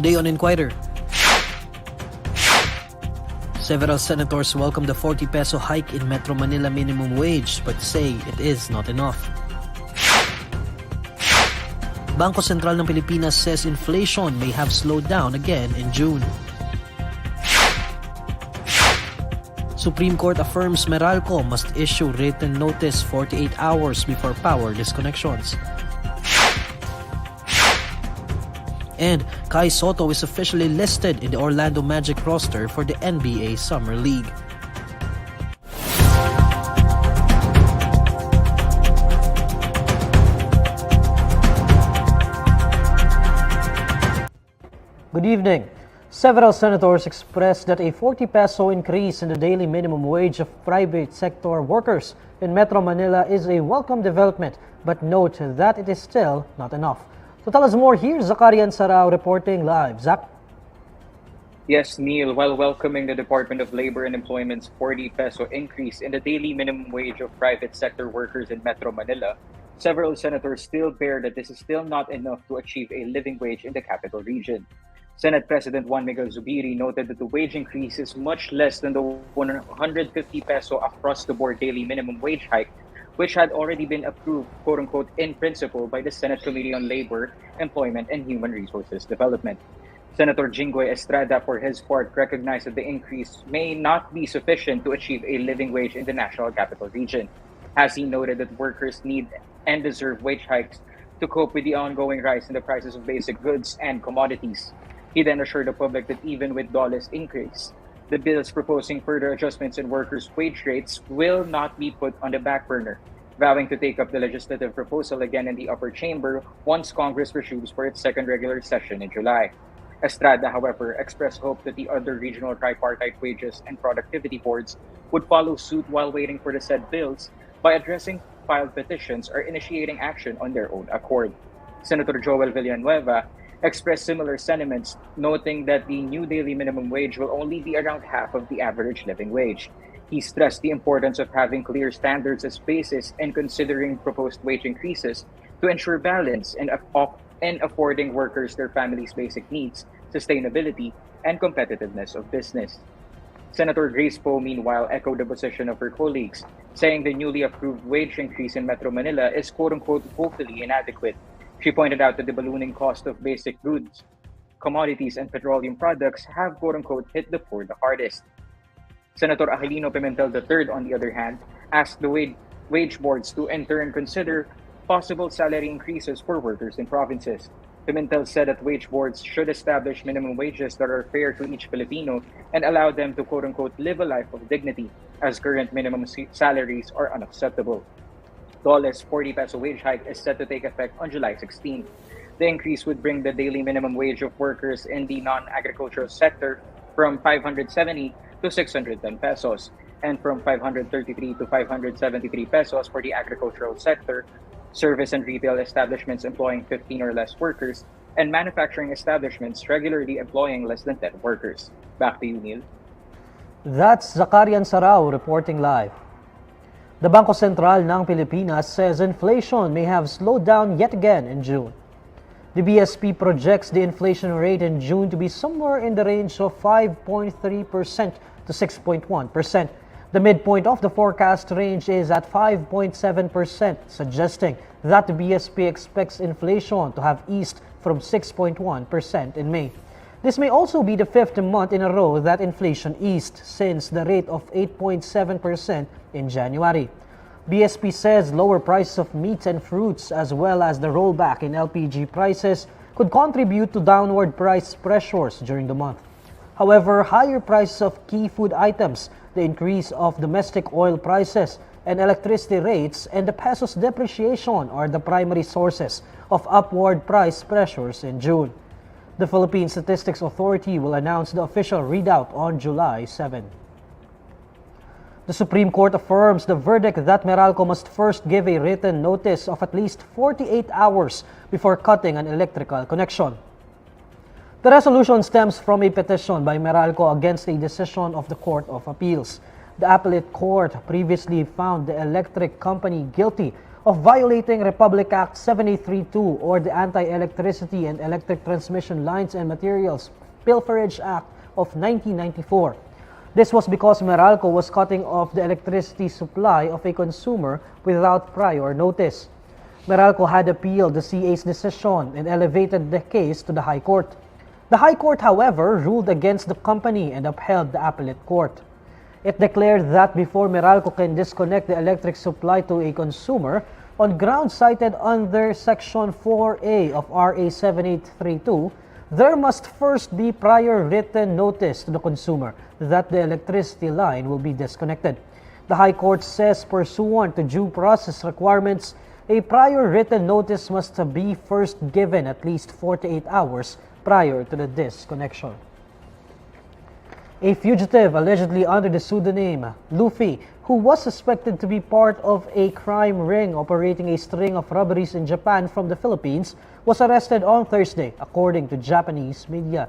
Today on Inquirer, several senators welcome the 40 peso hike in Metro Manila minimum wage but say it is not enough. Bangko Sentral ng Pilipinas says inflation may have slowed down again in June. Supreme Court affirms Meralco must issue written notice 48 hours before power disconnections. And Soto is officially listed in the Orlando Magic roster for the NBA Summer League. Good evening. Several senators expressed that a 40 peso increase in the daily minimum wage of private sector workers in Metro Manila is a welcome development, but note that it is still not enough. To tell us more, here's Zakarian Sarao reporting live. Zach? Yes, Neil, while welcoming the Department of Labor and Employment's 40 peso increase in the daily minimum wage of private sector workers in Metro Manila, several senators still bear that this is still not enough to achieve a living wage in the capital region. Senate President Juan Miguel Zubiri noted that the wage increase is much less than the 150 peso across-the-board daily minimum wage hike, which had already been approved, quote-unquote, in principle by the Senate Committee on Labor, Employment, and Human Resources Development. Senator Jinggoy Estrada, for his part, recognized that the increase may not be sufficient to achieve a living wage in the national capital region, as he noted that workers need and deserve wage hikes to cope with the ongoing rise in the prices of basic goods and commodities. He then assured the public that even with Dollars increase, the bills proposing further adjustments in workers' wage rates will not be put on the back burner, vowing to take up the legislative proposal again in the upper chamber once Congress resumes for its second regular session in July. Estrada, however, expressed hope that the other regional tripartite wages and productivity boards would follow suit while waiting for the said bills by addressing filed petitions or initiating action on their own accord. Senator Joel Villanueva expressed similar sentiments, noting that the new daily minimum wage will only be around half of the average living wage. He stressed the importance of having clear standards as basis in considering proposed wage increases to ensure balance in affording workers their families' basic needs, sustainability, and competitiveness of business. Senator Grace Poe, meanwhile, echoed the position of her colleagues, saying the newly approved wage increase in Metro Manila is quote-unquote woefully inadequate. She pointed out that the ballooning cost of basic goods, commodities, and petroleum products have quote-unquote hit the poor the hardest. Senator Aquilino Pimentel III, on the other hand, asked the wage boards to in turn consider possible salary increases for workers in provinces. Pimentel said that wage boards should establish minimum wages that are fair to each Filipino and allow them to quote-unquote live a life of dignity, as current minimum salaries are unacceptable. Dollars 40 peso wage hike is set to take effect on July 16. The increase would bring the daily minimum wage of workers in the non-agricultural sector from 570 to 610 pesos and from 533 to 573 pesos for the agricultural sector, service and retail establishments employing 15 or less workers, and manufacturing establishments regularly employing less than 10 workers. Back to you, Neil. That's Zakarian Sarao reporting live. The Bangko Sentral ng Pilipinas says inflation may have slowed down yet again in June. The BSP projects the inflation rate in June to be somewhere in the range of 5.3% to 6.1%. The midpoint of the forecast range is at 5.7%, suggesting that the BSP expects inflation to have eased from 6.1% in May. This may also be the fifth month in a row that inflation eased since the rate of 8.7% in January. BSP says lower prices of meats and fruits as well as the rollback in LPG prices could contribute to downward price pressures during the month. However, higher prices of key food items, the increase of domestic oil prices and electricity rates, and the peso's depreciation are the primary sources of upward price pressures in June. The Philippine Statistics Authority will announce the official readout on July 7. The Supreme Court affirms the verdict that Meralco must first give a written notice of at least 48 hours before cutting an electrical connection. The resolution stems from a petition by Meralco against a decision of the Court of Appeals. The appellate court previously found the electric company guilty of violating Republic Act 7832 or the Anti-Electricity and Electric Transmission Lines and Materials Pilferage Act of 1994. This was because Meralco was cutting off the electricity supply of a consumer without prior notice. Meralco had appealed the CA's decision and elevated the case to the High Court. The High Court, however, ruled against the company and upheld the appellate court. It declared that before Meralco can disconnect the electric supply to a consumer on grounds cited under Section 4A of RA 7832, there must first be prior written notice to the consumer that the electricity line will be disconnected. The High Court says pursuant to due process requirements, a prior written notice must be first given at least 48 hours prior to the disconnection. A fugitive allegedly under the pseudonym Luffy, who was suspected to be part of a crime ring operating a string of robberies in Japan from the Philippines, was arrested on Thursday, according to Japanese media.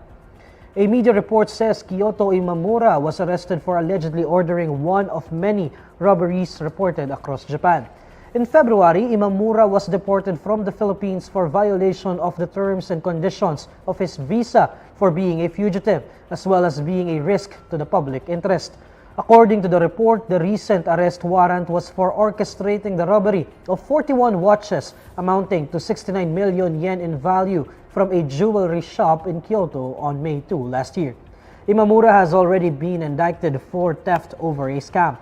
A media report says Kyoto Imamura was arrested for allegedly ordering one of many robberies reported across Japan. In February, Imamura was deported from the Philippines for violation of the terms and conditions of his visa for being a fugitive, as well as being a risk to the public interest. According to the report, the recent arrest warrant was for orchestrating the robbery of 41 watches amounting to 69 million yen in value from a jewelry shop in Kyoto on May 2 last year. Imamura has already been indicted for theft over a scam.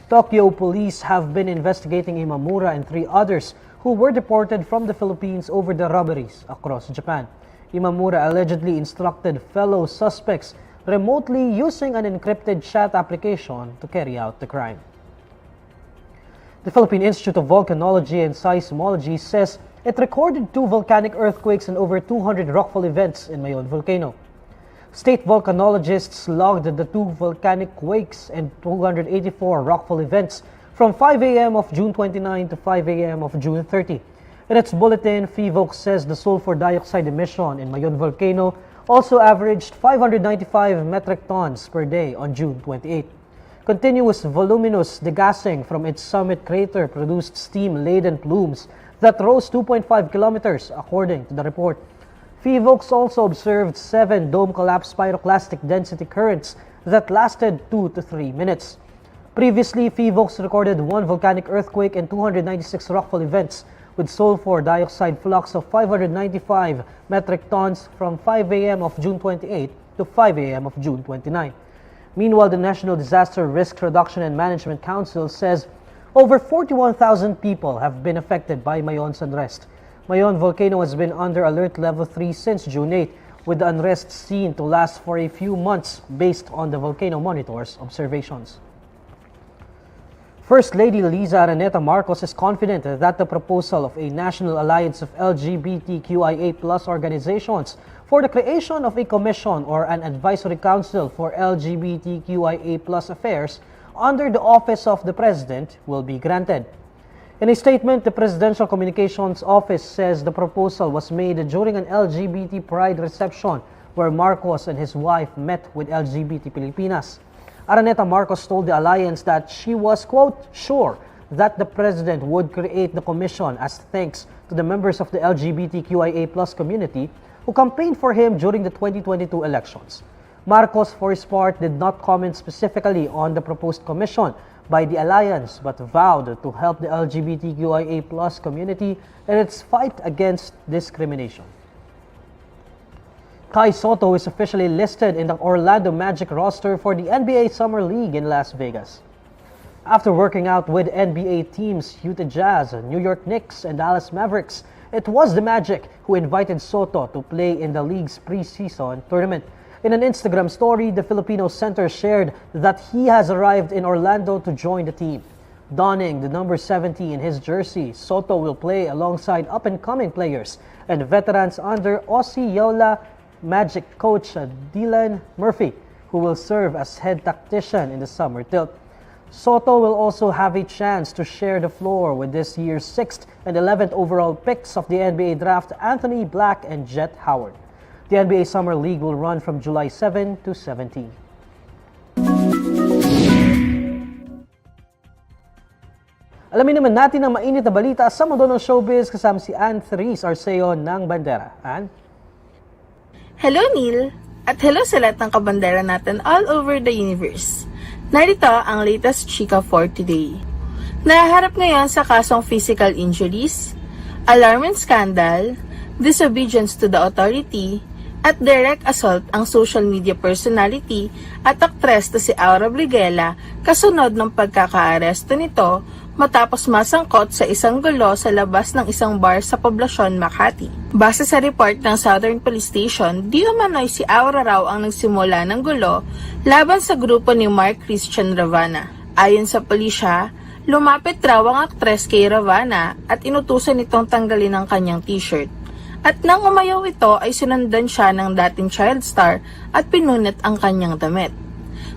Tokyo police have been investigating Imamura and 3 others who were deported from the Philippines over the robberies across Japan. Imamura allegedly instructed fellow suspects remotely using an encrypted chat application to carry out the crime. The Philippine Institute of Volcanology and Seismology says it recorded 2 volcanic earthquakes and over 200 rockfall events in Mayon Volcano. State volcanologists logged the 2 volcanic quakes and 284 rockfall events from 5 a.m. of June 29 to 5 a.m. of June 30. In its bulletin, Phivolcs says the sulfur dioxide emission in Mayon Volcano also averaged 595 metric tons per day on June 28. Continuous voluminous degassing from its summit crater produced steam-laden plumes that rose 2.5 kilometers, according to the report. Phivolcs also observed 7 dome collapse pyroclastic density currents that lasted 2 to 3 minutes. Previously, Phivolcs recorded 1 volcanic earthquake and 296 rockfall events with sulfur dioxide flux of 595 metric tons from 5 a.m. of June 28 to 5 a.m. of June 29. Meanwhile, the National Disaster Risk Reduction and Management Council says over 41,000 people have been affected by Mayon's unrest. Mayon Volcano has been under alert level 3 since June 8, with the unrest seen to last for a few months based on the Volcano Monitor's observations. First Lady Liza Araneta Marcos is confident that the proposal of a national alliance of LGBTQIA+ organizations for the creation of a commission or an advisory council for LGBTQIA+ affairs under the office of the president will be granted. In a statement, the Presidential Communications Office says the proposal was made during an LGBT Pride reception where Marcos and his wife met with LGBT Pilipinas. Araneta Marcos told the alliance that she was, quote, sure that the president would create the commission as thanks to the members of the LGBTQIA+ community who campaigned for him during the 2022 elections. Marcos, for his part, did not comment specifically on the proposed commission by the alliance but vowed to help the LGBTQIA+ community in its fight against discrimination. Kai Soto is officially listed in the Orlando Magic roster for the NBA Summer League in Las Vegas. After working out with NBA teams Utah Jazz, New York Knicks, and Dallas Mavericks, it was the Magic who invited Soto to play in the league's preseason tournament. In an Instagram story, the Filipino center shared that he has arrived in Orlando to join the team. Donning the number 70 in his jersey, Soto will play alongside up-and-coming players and veterans under Osceola Magic coach Dylan Murphy, who will serve as head tactician in the summer tilt. Soto will also have a chance to share the floor with this year's 6th and 11th overall picks of the NBA draft, Anthony Black and Jet Howard. The NBA Summer League will run from July 7 to 17. Alamin naman natin ang mainit na balita sa mundo ng showbiz kasama si Ann Therese Arceo ng Bandera. Ann? Hello Neil! At hello sa lahat ng kabandera natin all over the universe. Narito ang latest chika for today. Nahaharap ngayon sa kasong physical injuries, alarming scandal, disobedience to the authority, at direct assault ang social media personality at aktres na si Aura Briguela kasunod ng pagkakaaresto nito matapos masangkot sa isang gulo sa labas ng isang bar sa poblasyon Makati. Base sa report ng Southern Police Station, di umano'y si Aura raw ang nagsimula ng gulo laban sa grupo ni Mark Christian Ravana. Ayon sa pulisya, lumapit raw ang aktres kay Ravana at inutusan itong tanggalin ang kanyang t-shirt. At nang umayaw ito ay sinundan siya ng dating child star at pinunit ang kanyang damit.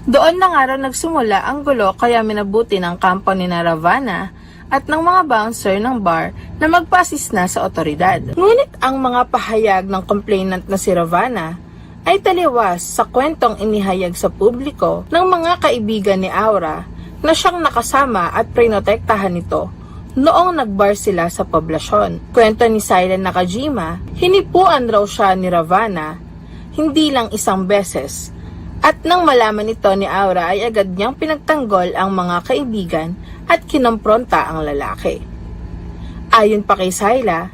Doon na nga raw nagsimula ang gulo kaya minabuti ng kampo ni Ravana at ng mga bouncer ng bar na magpa-assist na sa otoridad. Ngunit ang mga pahayag ng complainant na si Ravana ay taliwas sa kwentong inihayag sa publiko ng mga kaibigan ni Aura na siyang nakasama at prinotektahan nito noong nagbar sila sa poblasyon. Kwento ni Silent Nakajima, hinipuan raw siya ni Ravana, hindi lang isang beses. At nang malaman ito ni Aura ay agad niyang pinagtanggol ang mga kaibigan at kinompronta ang lalaki. Ayon pa kay Syla,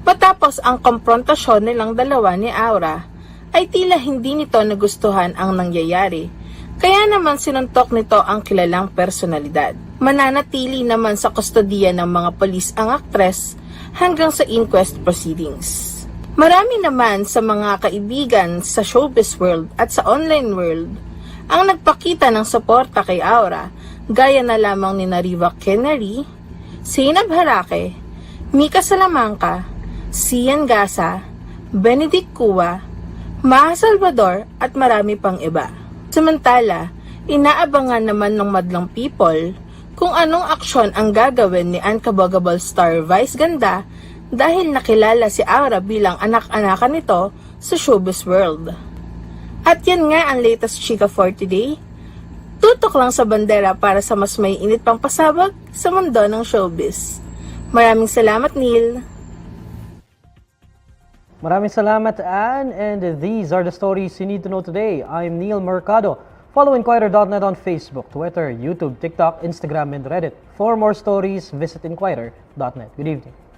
matapos ang komprontasyon nilang dalawa ni Aura, ay tila hindi nito nagustuhan ang nangyayari, kaya naman sinuntok nito ang kilalang personalidad. Mananatili naman sa kustodiya ng mga polis ang aktres hanggang sa inquest proceedings. Marami naman sa mga kaibigan sa showbiz world at sa online world ang nagpakita ng suporta kay Aura, gaya na lamang ni Riva Kennery, Zainab Harake, Mika Salamanca, Sian Gasa, Benedict Cua, Maha Salvador at marami pang iba. Samantala, inaabangan naman ng madlang people kung anong aksyon ang gagawin ni Unbogable star Vice Ganda dahil nakilala si Aura bilang anak-anakan nito sa showbiz world. At yan nga ang latest chika for today. Tutok lang sa bandera para sa mas may init pang pasabog sa mundo ng showbiz. Maraming salamat, Neil. Maraming salamat, Ann. And these are the stories you need to know today. I'm Neil Mercado. Follow INQUIRER.net on Facebook, Twitter, YouTube, TikTok, Instagram, and Reddit. For more stories, visit INQUIRER.net. Good evening.